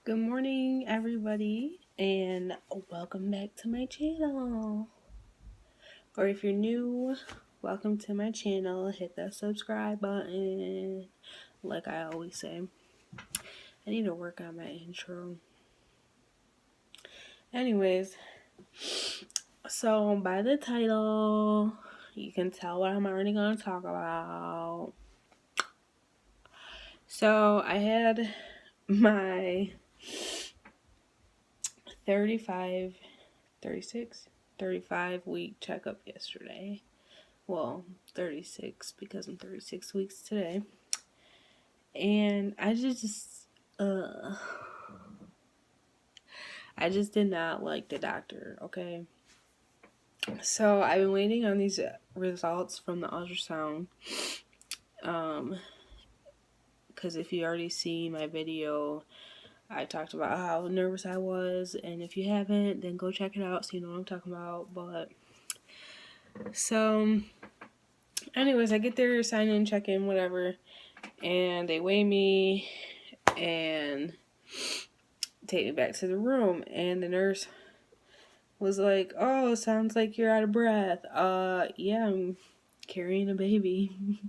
Good morning, everybody, and welcome back to my channel. Or if you're new, welcome to my channel. Hit that subscribe button, like I always say. I need to work on my intro. Anyways, so by the title, you can tell what I'm already going to talk about. So I had my 35 week checkup yesterday. Well, 36 because I'm 36 weeks today. And I just did not like the doctor, okay? So I've been waiting on these results from the ultrasound. Because if you already see my video, I talked about how nervous I was, and if you haven't, then go check it out so you know what I'm talking about. But so anyways, I get there, sign in, check in, whatever, and they weigh me and take me back to the room, and the nurse was like, "Oh, sounds like you're out of breath." Yeah, I'm carrying a baby.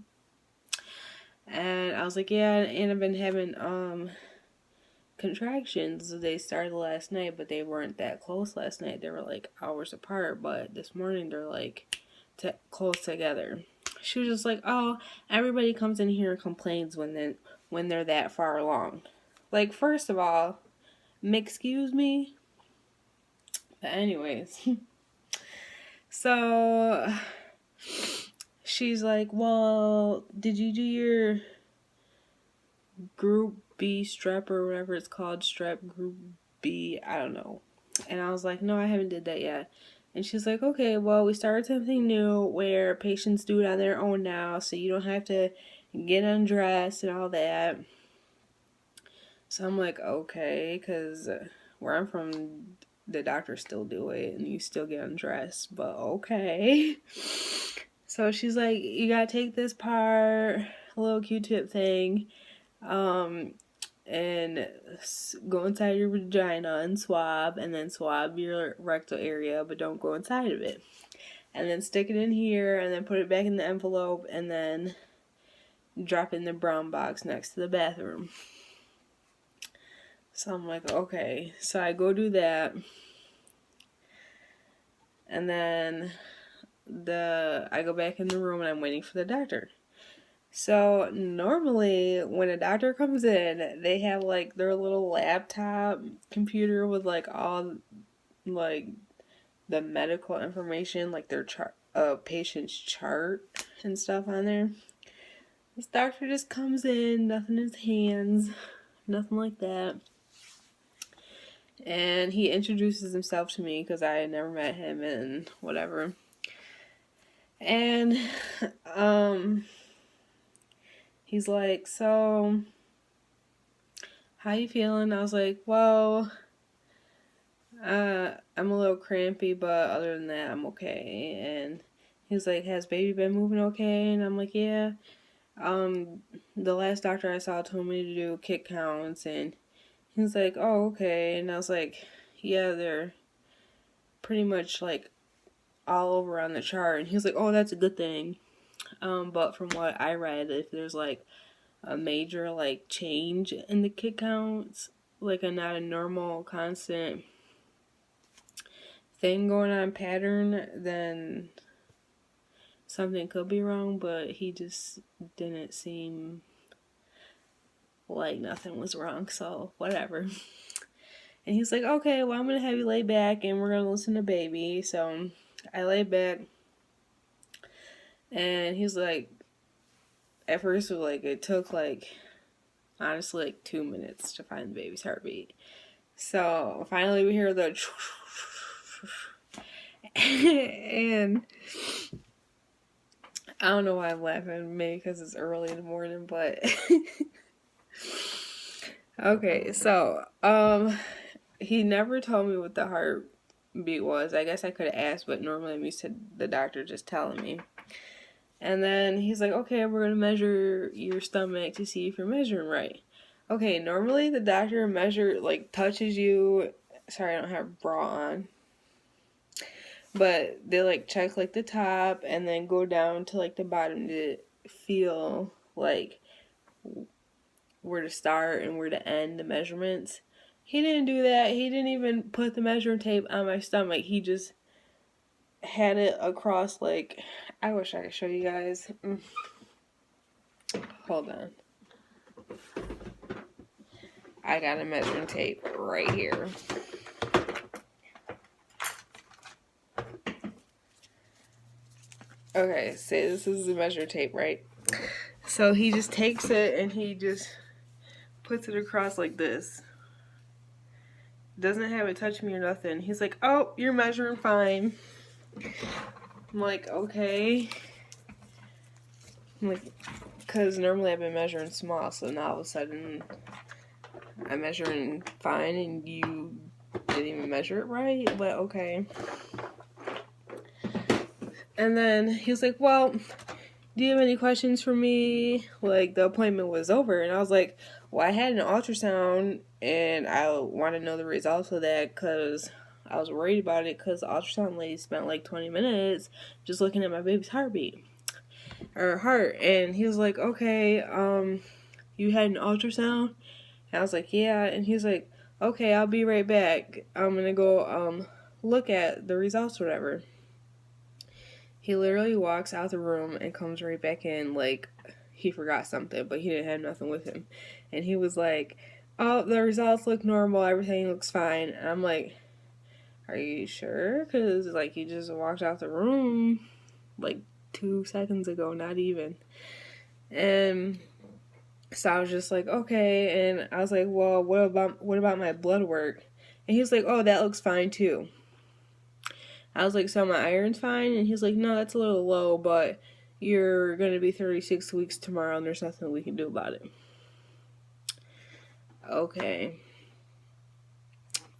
And I was like, "Yeah, and I've been having contractions. They started last night, but they weren't that close last night. They were like hours apart, but this morning they're like close together." She was just like, "Oh, everybody comes in here and complains when they're that far along." Like, first of all, excuse me. But anyways, so she's like, "Well, did you do your Group B strep or whatever it's called, strep Group B? I don't know." And I was like, "No, I haven't did that yet." And she's like, "Okay, well, we started something new where patients do it on their own now, so you don't have to get undressed and all that." So I'm like, okay, because where I'm from, the doctors still do it and you still get undressed, but okay. So she's like, "You gotta take this part, a little Q-tip thing, and go inside your vagina and then swab your rectal area, but don't go inside of it. And then stick it in here, and then put it back in the envelope, and then drop it in the brown box next to the bathroom." So I'm like, okay. So I go do that. And then I go back in the room and I'm waiting for the doctor. So normally when a doctor comes in, they have like their little laptop computer with like all like the medical information, like their patient's chart and stuff on there. This doctor just comes in, nothing in his hands, nothing like that. And he introduces himself to me because I had never met him and whatever. And he's like, "So, how you feeling?" I was like, "Well, I'm a little crampy, but other than that, I'm okay." And he's like, "Has baby been moving okay?" And I'm like, "Yeah. The last doctor I saw told me to do kick counts." And he's like, "Oh, okay." And I was like, "Yeah, they're pretty much like all over on the chart." And he was like, "Oh, that's a good thing." But from what I read, if there's like a major like change in the kick counts, like not a normal constant thing going on pattern, then something could be wrong. But he just didn't seem like nothing was wrong, so whatever. And he's like, "Okay, well, I'm gonna have you lay back and we're gonna listen to baby." So I lay back, and he's like, at first it took like honestly like 2 minutes to find the baby's heartbeat. So finally we hear the and I don't know why I'm laughing, maybe because it's early in the morning, but okay, so he never told me what the heartbeat was. I guess I could have asked, but normally I'm used to the doctor just telling me. And then he's like, "Okay, we're gonna measure your stomach to see if you're measuring right." Okay, normally the doctor like touches you. Sorry, I don't have a bra on. But they like check like the top and then go down to like the bottom to feel like where to start and where to end the measurements. He didn't do that. He didn't even put the measuring tape on my stomach. He just had it across like, I wish I could show you guys. Hold on. I got a measuring tape right here. Okay, say this is the measure tape, right? So he just takes it and he just puts it across like this. Doesn't have it touch me or nothing. He's like, oh, you're measuring fine. I'm like, okay. I'm like, because normally I've been measuring small, so now all of a sudden I'm measuring fine and you didn't even measure it right, but okay. And then he was like, well, do you have any questions for me? Like, the appointment was over, and I was like, well, I had an ultrasound, and I want to know the results of that, because I was worried about it, because the ultrasound lady spent like 20 minutes just looking at my baby's heartbeat, or heart, and he was like, okay, you had an ultrasound? And I was like, yeah, and he was like, okay, I'll be right back. I'm gonna go, look at the results or whatever. He literally walks out the room and comes right back in like he forgot something, but he didn't have nothing with him. And he was like, oh, the results look normal, everything looks fine. And I'm like, are you sure? Because, like, he just walked out the room like 2 seconds ago, not even. And so I was just like, okay. And I was like, well, what about my blood work? And he was like, oh, that looks fine too. I was like, so my iron's fine? And he's like, no, that's a little low, but you're going to be 36 weeks tomorrow and there's nothing we can do about it. Okay.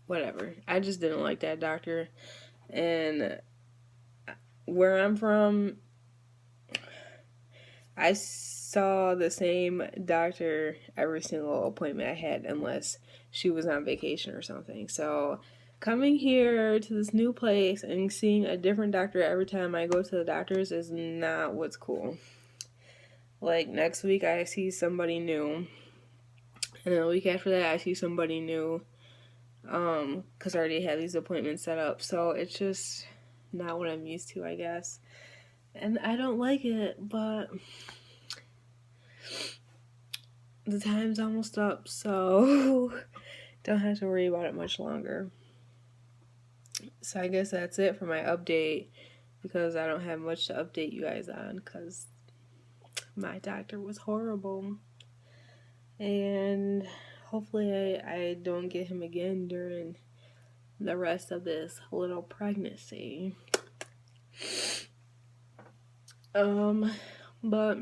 Whatever. I just didn't like that doctor. And where I'm from, I saw the same doctor every single appointment I had unless she was on vacation or something. So coming here to this new place and seeing a different doctor every time I go to the doctor's is not what's cool. Like, next week I see somebody new, and then a week after that I see somebody new, because I already have these appointments set up. So it's just not what I'm used to, I guess. And I don't like it, but the time's almost up, so don't have to worry about it much longer. So I guess that's it for my update, because I don't have much to update you guys on, because my doctor was horrible. And hopefully I don't get him again during the rest of this little pregnancy. But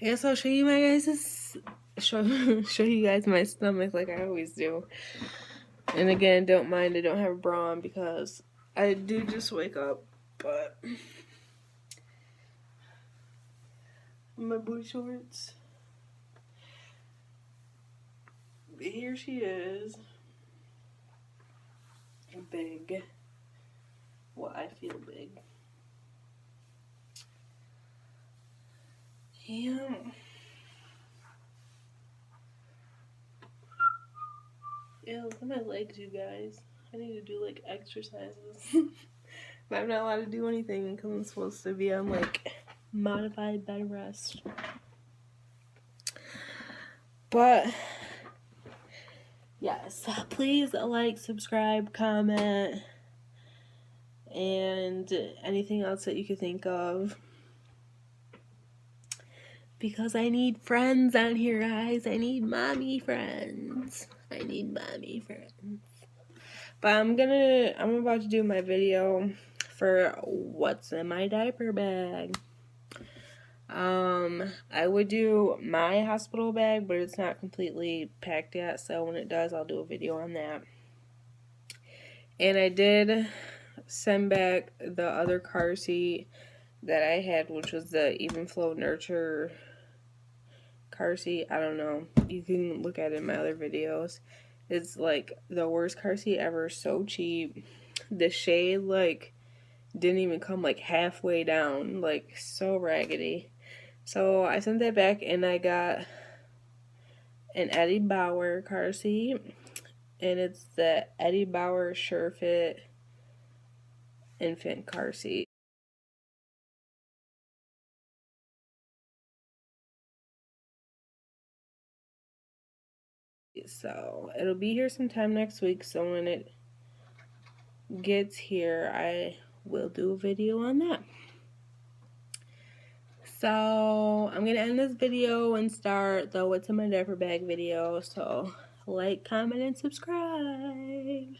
I guess I'll show you my guys' show you guys my stomach like I always do. And again, don't mind I don't have a bra on because I do just wake up, but my booty shorts. Here she is. Big. Well, I feel big. Yeah. Yeah, look at my legs, you guys. I need to do like exercises. But I'm not allowed to do anything because I'm supposed to be on like modified bed rest. But yes, please like, subscribe, comment, and anything else that you could think of. Because I need friends on here, guys. I need mommy friends. But I'm about to do my video for what's in my diaper bag. I would do my hospital bag, but it's not completely packed yet, so when it does, I'll do a video on that. And I did send back the other car seat that I had, which was the Evenflow Nurture car seat. I don't know. You can look at it in my other videos. It's like the worst car seat ever. So cheap. The shade like didn't even come like halfway down. Like so raggedy. So I sent that back and I got an Eddie Bauer car seat. And it's the Eddie Bauer SureFit infant car seat. So it'll be here sometime next week. So when it gets here, I will do a video on that. So I'm gonna end this video and start the what's in my diaper bag video. So like, comment, and subscribe.